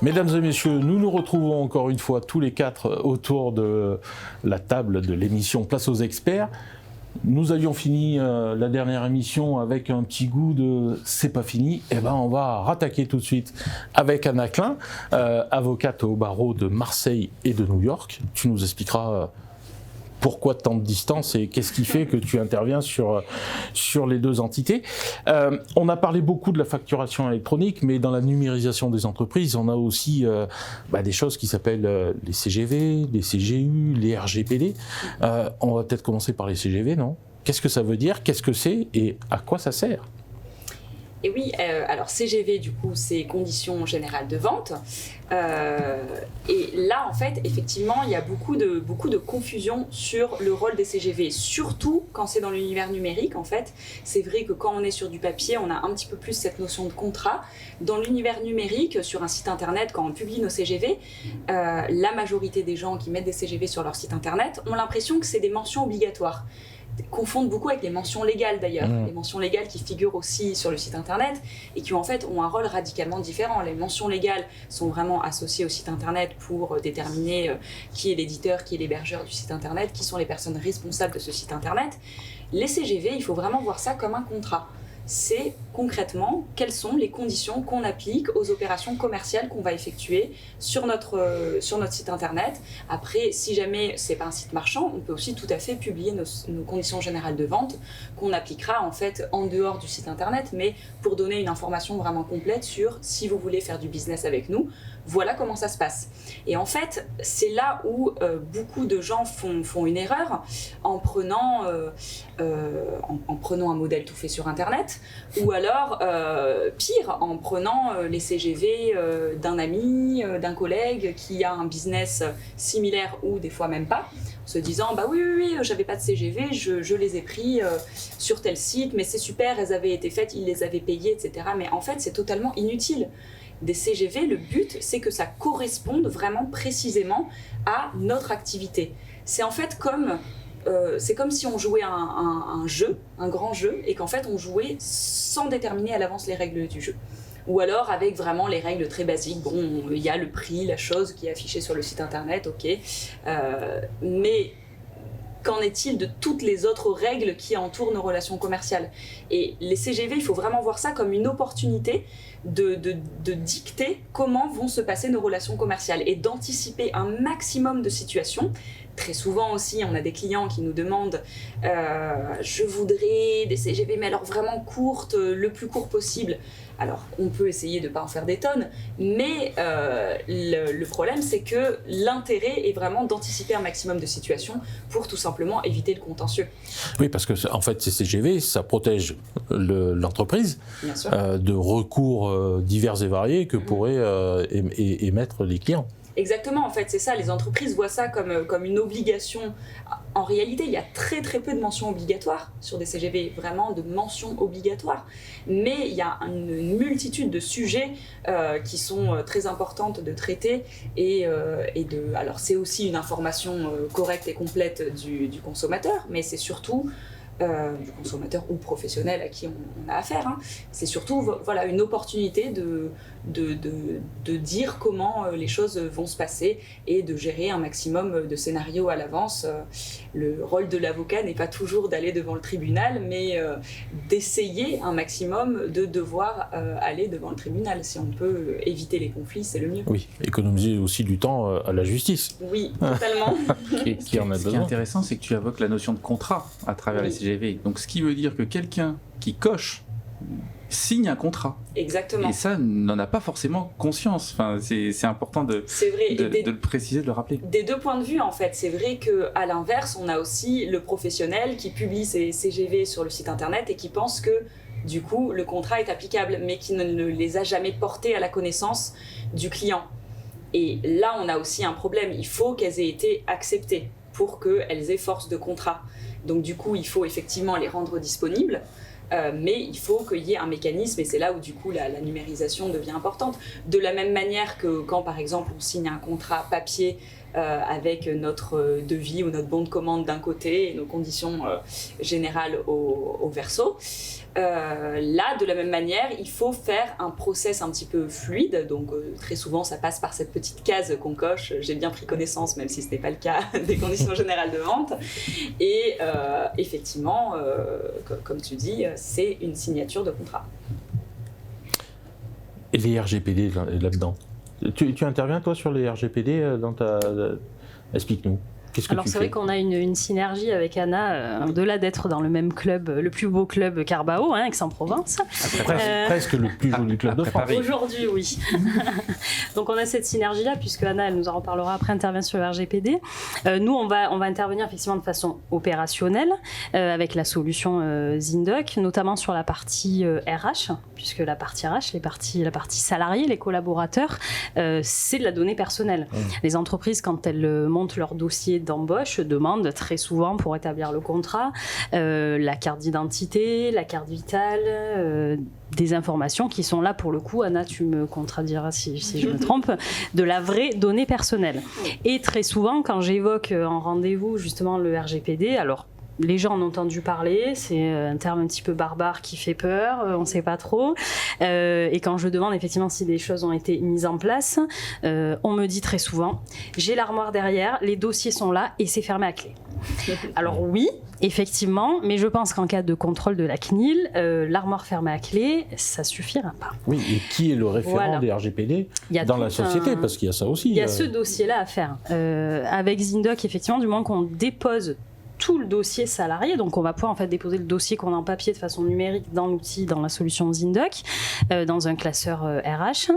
Mesdames et messieurs, nous nous retrouvons encore une fois tous les quatre autour de la table de l'émission Place aux experts. Nous avions fini la dernière émission avec un petit goût de « c'est pas fini ». Eh ben, on va rattaquer tout de suite avec Anna Klein, avocate au barreau de Marseille et de New York. Tu nous expliqueras pourquoi tant de distance et qu'est-ce qui fait que tu interviens sur les deux entités. On a parlé beaucoup de la facturation électronique, mais dans la numérisation des entreprises, on a aussi des choses qui s'appellent les CGV, les CGU, les RGPD. On va peut-être commencer par les CGV, non ? Qu'est-ce que ça veut dire ? Qu'est-ce que c'est ? Et à quoi ça sert ? Et oui, alors CGV, du coup, c'est conditions générales de vente. Et là, en fait, effectivement, il y a beaucoup de confusion sur le rôle des CGV, surtout quand c'est dans l'univers numérique, en fait. C'est vrai que quand on est sur du papier, on a un petit peu plus cette notion de contrat. Dans l'univers numérique, sur un site internet, quand on publie nos CGV, la majorité des gens qui mettent des CGV sur leur site internet ont l'impression que c'est des mentions obligatoires. Confondent beaucoup avec les mentions légales d'ailleurs, les mentions légales qui figurent aussi sur le site internet et qui en fait ont un rôle radicalement différent. Les mentions légales sont vraiment associées au site internet pour déterminer qui est l'éditeur, qui est l'hébergeur du site internet, qui sont les personnes responsables de ce site internet. Les CGV, il faut vraiment voir ça comme un contrat. C'est concrètement quelles sont les conditions qu'on applique aux opérations commerciales qu'on va effectuer sur notre site internet. Après, si jamais c'est pas un site marchand, on peut aussi tout à fait publier nos conditions générales de vente qu'on appliquera en fait en dehors du site internet, mais pour donner une information vraiment complète sur si vous voulez faire du business avec nous, voilà comment ça se passe. Et en fait, c'est là où beaucoup de gens font une erreur en prenant un modèle tout fait sur internet, ou alors pire, en prenant les CGV d'un ami, d'un collègue qui a un business similaire ou des fois même pas, en se disant bah oui, j'avais pas de CGV, je les ai pris sur tel site, mais c'est super, elles avaient été faites, ils les avaient payées, etc. Mais en fait, c'est totalement inutile. Des CGV, le but, c'est que ça corresponde vraiment précisément à notre activité. C'est en fait comme si on jouait un jeu, un grand jeu, et qu'en fait on jouait sans déterminer à l'avance les règles du jeu. Ou alors avec vraiment les règles très basiques. Bon, il y a le prix, la chose qui est affichée sur le site internet, ok. Mais qu'en est-il de toutes les autres règles qui entourent nos relations commerciales ? Et les CGV, il faut vraiment voir ça comme une opportunité de dicter comment vont se passer nos relations commerciales et d'anticiper un maximum de situations. Très souvent aussi, on a des clients qui nous demandent je voudrais des CGV, mais alors vraiment courtes, le plus court possible. Alors, on peut essayer de ne pas en faire des tonnes, mais le problème, c'est que l'intérêt est vraiment d'anticiper un maximum de situations pour tout simplement éviter le contentieux. Oui, parce que en fait, ces CGV, ça protège l'entreprise de recours divers et variés que pourraient émettre les clients. Exactement, en fait, c'est ça. Les entreprises voient ça comme une obligation. En réalité, il y a très très peu de mentions obligatoires sur des CGV, vraiment de mentions obligatoires. Mais il y a une multitude de sujets qui sont très importantes de traiter alors c'est aussi une information correcte et complète du consommateur, mais c'est surtout du consommateur ou professionnel à qui on a affaire. C'est surtout voilà, une opportunité de dire comment les choses vont se passer et de gérer un maximum de scénarios à l'avance. Le rôle de l'avocat n'est pas toujours d'aller devant le tribunal, mais d'essayer un maximum de devoir aller devant le tribunal. Si on peut éviter les conflits, c'est le mieux. Oui, économiser aussi du temps à la justice. Oui, totalement. qui en a besoin. Ce qui est intéressant, c'est que tu évoques la notion de contrat à travers les CGV. Donc, ce qui veut dire que quelqu'un qui coche signe un contrat. Exactement. Et ça, n'en a pas forcément conscience. Enfin, c'est important de le préciser, de le rappeler. Des deux points de vue, en fait. C'est vrai qu'à l'inverse, on a aussi le professionnel qui publie ses CGV sur le site internet et qui pense que, du coup, le contrat est applicable, mais qui ne les a jamais portés à la connaissance du client. Et là, on a aussi un problème. Il faut qu'elles aient été acceptées pour qu'elles aient force de contrat. Donc du coup, il faut effectivement les rendre disponibles, mais il faut qu'il y ait un mécanisme, et c'est là où du coup la numérisation devient importante. De la même manière que quand par exemple on signe un contrat papier avec notre devis ou notre bon de commande d'un côté et nos conditions générales au verso. Là, de la même manière, il faut faire un process un petit peu fluide. Donc, très souvent, ça passe par cette petite case qu'on coche. J'ai bien pris connaissance, même si ce n'est pas le cas, des conditions générales de vente. Et effectivement, comme tu dis, c'est une signature de contrat. Et les RGPD là-dedans, tu interviens, toi, sur les RGPD dans ta... Explique-nous. Qu'est-ce que Alors tu c'est fais? vrai qu'on a une synergie avec Anna, au-delà d'être dans le même club, le plus beau club Carbao, Aix-en-Provence. Presque le plus joli club de France. Aujourd'hui, oui. Donc on a cette synergie-là, puisque Anna, elle nous en reparlera après, intervient sur le RGPD. Nous, on va intervenir effectivement de façon opérationnelle avec la solution Zindoc, notamment sur la partie RH, puisque la partie RH, la partie salariée, les collaborateurs, c'est de la donnée personnelle. Les entreprises, quand elles montent leur dossier d'embauche, demandent très souvent pour établir le contrat la carte d'identité, la carte vitale, des informations qui sont là pour le coup, Anna, tu me contrediras si je me trompe, de la vraie donnée personnelle. Et très souvent, quand j'évoque en rendez-vous justement le RGPD, alors les gens en ont entendu parler, c'est un terme un petit peu barbare qui fait peur, on ne sait pas trop. Et quand je demande effectivement si des choses ont été mises en place, on me dit très souvent, j'ai l'armoire derrière, les dossiers sont là et c'est fermé à clé. Alors oui, effectivement, mais je pense qu'en cas de contrôle de la CNIL, l'armoire fermée à clé, ça suffira pas. Oui, et qui est le référent des RGPD dans la société, parce qu'il y a ça aussi. Il y a ce dossier-là à faire. Avec Zindoc, effectivement, du moment qu'on dépose tout le dossier salarié, donc on va pouvoir en fait déposer le dossier qu'on a en papier de façon numérique dans l'outil, dans la solution Zindoc, dans un classeur RH.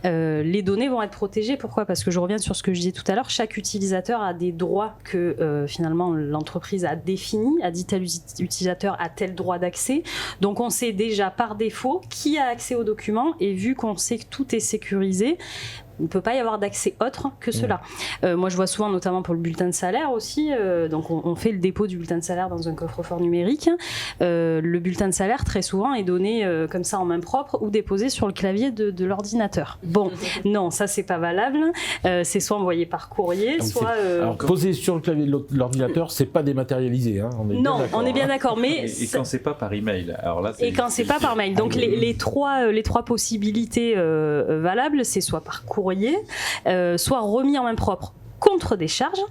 Les données vont être protégées. Pourquoi ? Parce que je reviens sur ce que je disais tout à l'heure, chaque utilisateur a des droits que finalement l'entreprise a définis, a dit tel utilisateur a tel droit d'accès. Donc on sait déjà par défaut qui a accès aux documents, et vu qu'on sait que tout est sécurisé, il ne peut pas y avoir d'accès autre que cela. Moi, je vois souvent, notamment pour le bulletin de salaire aussi, donc on fait le dépôt du bulletin de salaire dans un coffre-fort numérique. Le bulletin de salaire, très souvent, est donné comme ça en main propre ou déposé sur le clavier de l'ordinateur. Bon, non, ça, c'est pas valable. C'est soit envoyé par courrier, donc soit... Alors, posé sur le clavier de l'ordinateur, c'est pas dématérialisé. Hein, on est bien d'accord. Mais et quand c'est pas par email, alors là, et quand c'est pas par mail. Donc les trois possibilités valables, c'est soit par courrier, soit remis en main propre contre des charges,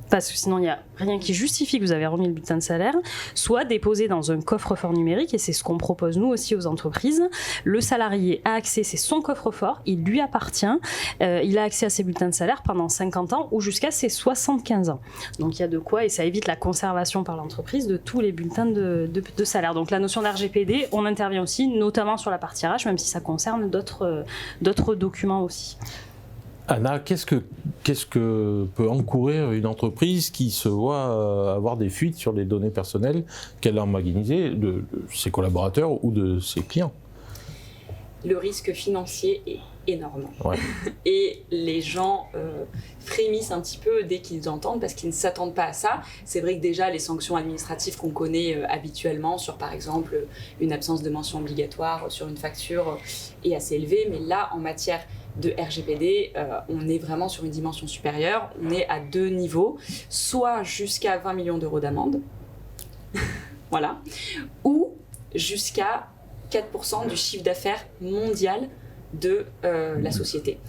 parce que sinon il n'y a rien qui justifie que vous avez remis le bulletin de salaire, soit déposé dans un coffre-fort numérique, et c'est ce qu'on propose nous aussi aux entreprises. Le salarié a accès, c'est son coffre-fort, il lui appartient, il a accès à ses bulletins de salaire pendant 50 ans ou jusqu'à ses 75 ans. Donc il y a de quoi, et ça évite la conservation par l'entreprise de tous les bulletins de salaire. Donc la notion d'RGPD, on intervient aussi, notamment sur la partie RH, même si ça concerne d'autres documents aussi. Anna, qu'est-ce que peut encourir une entreprise qui se voit avoir des fuites sur les données personnelles qu'elle a emmagasinées de ses collaborateurs ou de ses clients ? Le risque financier est énorme. Ouais. Et les gens frémissent un petit peu dès qu'ils entendent, parce qu'ils ne s'attendent pas à ça. C'est vrai que déjà, les sanctions administratives qu'on connaît habituellement sur, par exemple, une absence de mention obligatoire sur une facture est assez élevée. Mais là, en matière de RGPD, on est vraiment sur une dimension supérieure. On est à 2 niveaux, soit jusqu'à 20 millions d'euros d'amende, voilà, ou jusqu'à 4% du chiffre d'affaires mondial de la société.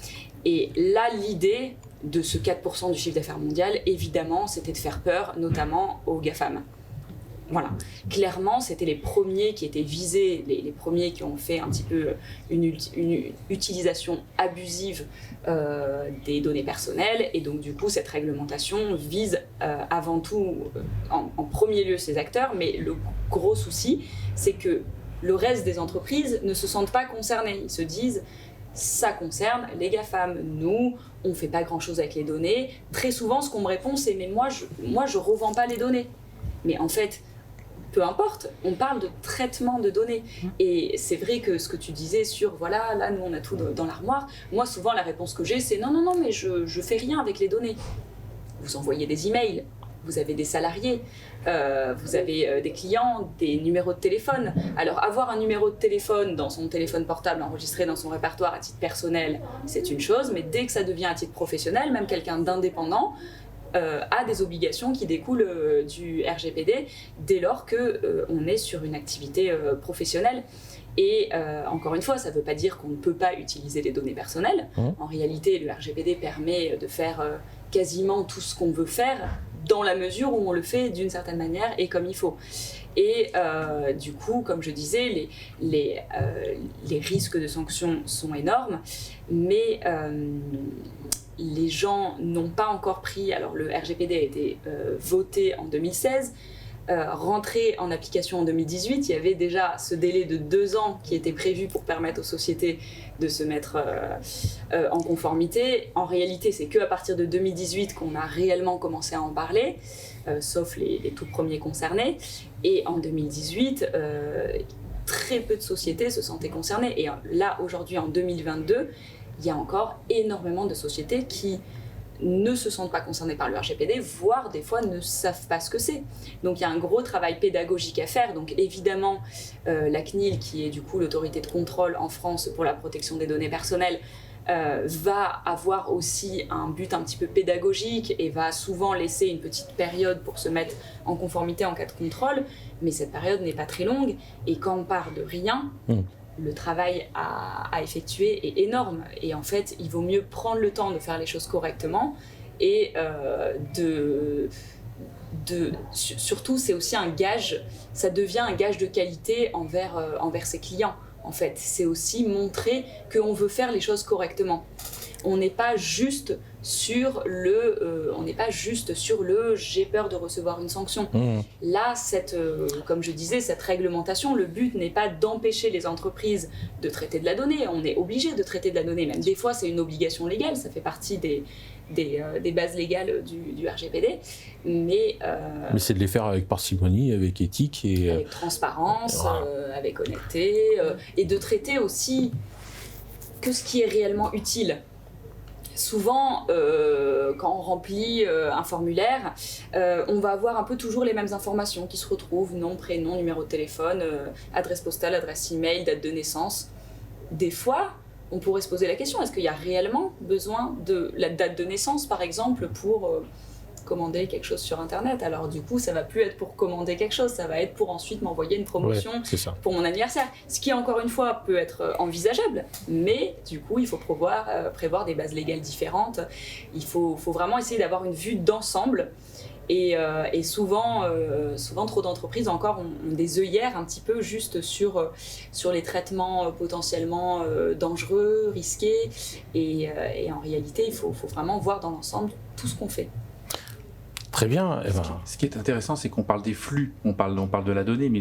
Et là, l'idée de ce 4% du chiffre d'affaires mondial, évidemment, c'était de faire peur, notamment aux GAFAM. Voilà. Clairement, c'était les premiers qui étaient visés, les premiers qui ont fait un petit peu une utilisation abusive des données personnelles. Et donc, du coup, cette réglementation vise avant tout, en premier lieu, ces acteurs. Mais le gros souci, c'est que le reste des entreprises ne se sentent pas concernés. Ils se disent, ça concerne les GAFAM. Nous, on ne fait pas grand-chose avec les données. Très souvent, ce qu'on me répond, c'est « mais moi, je revends pas les données ». Mais en fait, peu importe, on parle de traitement de données. Et c'est vrai que ce que tu disais sur, voilà, là, nous, on a tout dans l'armoire. Moi, souvent, la réponse que j'ai, c'est « non, mais je fais rien avec les données ». Vous envoyez des emails. vous avez des salariés, vous avez des clients, des numéros de téléphone. Alors avoir un numéro de téléphone dans son téléphone portable enregistré dans son répertoire à titre personnel, c'est une chose, mais dès que ça devient à titre professionnel, même quelqu'un d'indépendant a des obligations qui découlent du RGPD dès lors qu'on est sur une activité professionnelle. Et encore une fois, ça ne veut pas dire qu'on ne peut pas utiliser les données personnelles. En réalité, le RGPD permet de faire quasiment tout ce qu'on veut faire dans la mesure où on le fait d'une certaine manière et comme il faut. Et du coup, comme je disais, les risques de sanctions sont énormes, mais les gens n'ont pas encore pris... Alors le RGPD a été voté en 2016, rentré en application en 2018, il y avait déjà ce délai de 2 ans qui était prévu pour permettre aux sociétés de se mettre en conformité. En réalité, c'est qu'à partir de 2018 qu'on a réellement commencé à en parler, sauf les tout premiers concernés. Et en 2018, très peu de sociétés se sentaient concernées. Et là, aujourd'hui, en 2022, il y a encore énormément de sociétés qui ne se sentent pas concernés par le RGPD, voire des fois ne savent pas ce que c'est. Donc il y a un gros travail pédagogique à faire. Donc évidemment, la CNIL, qui est du coup l'autorité de contrôle en France pour la protection des données personnelles, va avoir aussi un but un petit peu pédagogique et va souvent laisser une petite période pour se mettre en conformité en cas de contrôle. Mais cette période n'est pas très longue et quand on part de rien, le travail à effectuer est énorme et en fait il vaut mieux prendre le temps de faire les choses correctement et surtout c'est aussi un gage, ça devient un gage de qualité envers ses clients. En fait, c'est aussi montrer qu'on veut faire les choses correctement. On n'est pas juste sur le j'ai peur de recevoir une sanction. Là, comme je disais, cette réglementation, le but n'est pas d'empêcher les entreprises de traiter de la donnée. On est obligé de traiter de la donnée, même des fois c'est une obligation légale, ça fait partie des bases légales du RGPD, mais c'est de les faire avec parcimonie, avec éthique et avec transparence, avec honnêteté, et de traiter aussi que ce qui est réellement utile. Souvent, quand on remplit un formulaire, on va avoir un peu toujours les mêmes informations qui se retrouvent, nom, prénom, numéro de téléphone, adresse postale, adresse email, date de naissance. Des fois, on pourrait se poser la question, est-ce qu'il y a réellement besoin de la date de naissance, par exemple, pour commander quelque chose sur Internet? Alors du coup, ça va plus être pour commander quelque chose, ça va être pour ensuite m'envoyer une promotion pour mon anniversaire. Ce qui, encore une fois, peut être envisageable, mais du coup, il faut prévoir des bases légales différentes. Il faut vraiment essayer d'avoir une vue d'ensemble. Et souvent, trop d'entreprises encore ont des œillères un petit peu juste sur les traitements potentiellement dangereux, risqués. Et en réalité, il faut vraiment voir dans l'ensemble tout ce qu'on fait. Très bien. Ce qui est intéressant, c'est qu'on parle des flux. On parle de la donnée, mais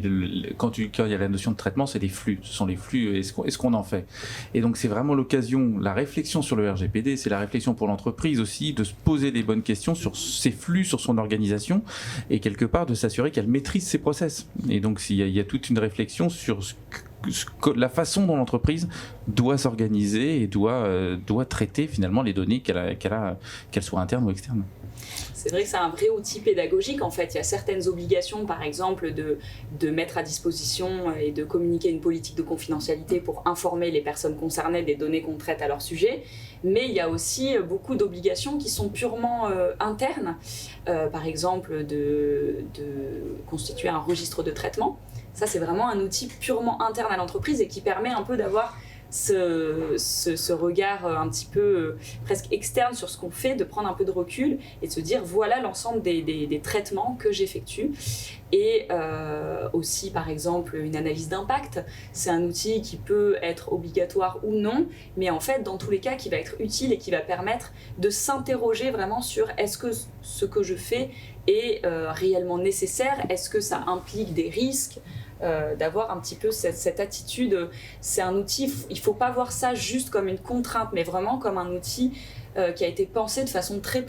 quand il y a la notion de traitement, c'est des flux. Ce sont les flux. Est-ce qu'on en fait? Et donc, c'est vraiment l'occasion, la réflexion sur le RGPD, c'est la réflexion pour l'entreprise aussi, de se poser des bonnes questions sur ses flux, sur son organisation, et quelque part de s'assurer qu'elle maîtrise ses process. Et donc, il y a toute une réflexion sur la façon dont l'entreprise doit s'organiser et doit traiter finalement les données qu'elles soient internes ou externes. C'est vrai que c'est un vrai outil pédagogique. En fait, il y a certaines obligations, par exemple, de mettre à disposition et de communiquer une politique de confidentialité pour informer les personnes concernées des données qu'on traite à leur sujet. Mais il y a aussi beaucoup d'obligations qui sont purement internes. Par exemple, de constituer un registre de traitement. Ça, c'est vraiment un outil purement interne à l'entreprise et qui permet un peu d'avoir ce regard un petit peu presque externe sur ce qu'on fait, de prendre un peu de recul et de se dire voilà l'ensemble des traitements que j'effectue. Et aussi par exemple une analyse d'impact, c'est un outil qui peut être obligatoire ou non, mais en fait dans tous les cas qui va être utile et qui va permettre de s'interroger vraiment sur est-ce que ce que je fais est réellement nécessaire, est-ce que ça implique des risques, d'avoir un petit peu cette attitude. C'est un outil, il ne faut pas voir ça juste comme une contrainte, mais vraiment comme un outil qui a été pensé de façon très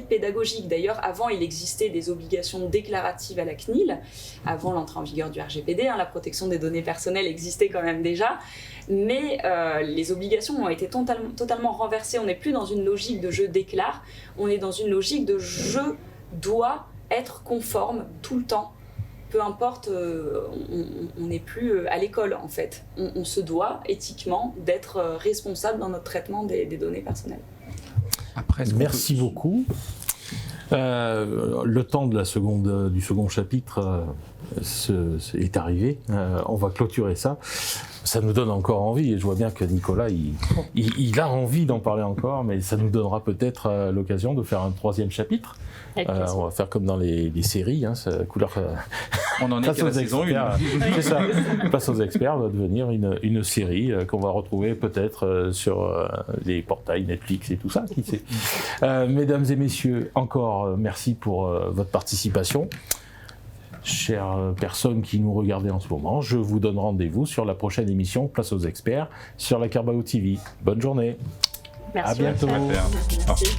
pédagogique. D'ailleurs, avant, il existait des obligations déclaratives à la CNIL, avant l'entrée en vigueur du RGPD, la protection des données personnelles existait quand même déjà, mais les obligations ont été totalement renversées. On n'est plus dans une logique de je déclare, on est dans une logique de je dois être conforme tout le temps. Peu importe, on n'est plus à l'école en fait. On se doit éthiquement d'être responsable dans notre traitement des données personnelles. Après, merci beaucoup. Le temps de du second chapitre est arrivé. On va clôturer ça. Ça nous donne encore envie, et je vois bien que Nicolas, il a envie d'en parler encore, mais ça nous donnera peut-être l'occasion de faire un 3e chapitre. On va faire comme dans les séries, couleur. On en est qu'à la saison 1. C'est ça. Place aux experts va devenir une série qu'on va retrouver peut-être sur les portails Netflix et tout ça, qui sait. Mesdames et messieurs, encore merci pour votre participation. Chères personnes qui nous regardez en ce moment, je vous donne rendez-vous sur la prochaine émission Place aux experts sur la Carabao TV. Bonne journée. Merci. À bientôt. Merci.